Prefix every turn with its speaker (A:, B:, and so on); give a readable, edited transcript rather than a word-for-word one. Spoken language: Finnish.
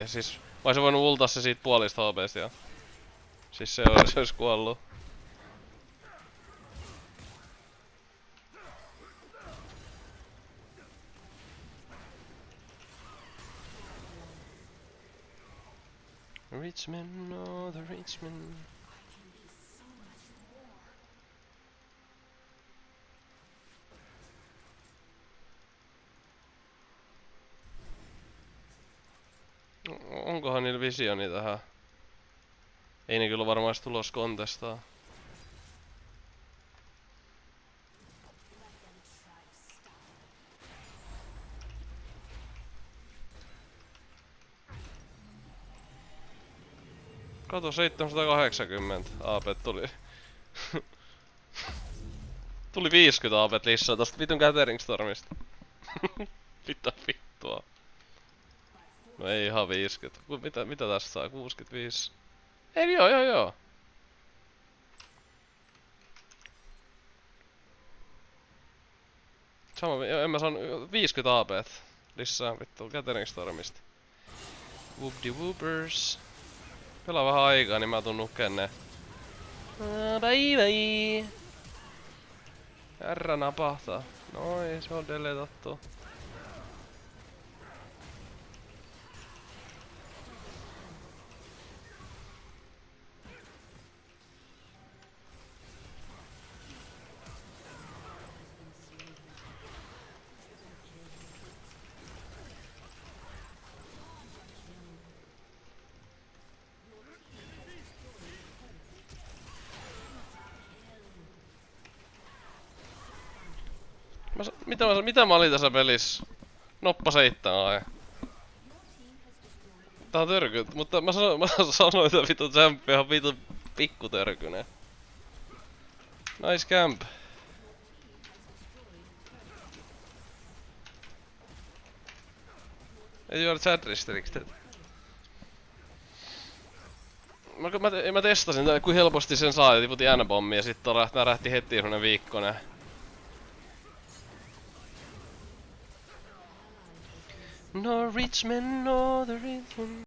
A: Ja siis mä oisin voinut ultaa se siitä puolista HP:stä ja siis se ois kuollut. Richmond, oh the Richmond. Onkohan niillä visioni tähän? Ei ne kyllä varmaan tulos kontestaa. Kato 780 AP tuli. Tuli 50 AP lisää tosta vitun Gathering Stormista. Mitä vittua? No ei ihan 50. Mitä tästä saa? 65? Ei joo. Sama, en mä saanut 50 AP lisää vittu Gathering Stormista. Whoopty whoopers. Pelaa vähän aikaa, niin mä tuun nukkeen ne. Bye. R napahtaa. Noin, se on deletattu. Mitä mä olin tässä pelissä? Noppa 7 ai. Tää on törkyt, mutta mä sanoin, että vittu Champi on vittu pikkutörkynen. Nice camp. Ei juoda chat restricted. Mä testasin, kuin helposti sen saa, ja tiputin N-pommi ja sit rähti heti semmonen viikkonen. No Richmond, no the Richmond.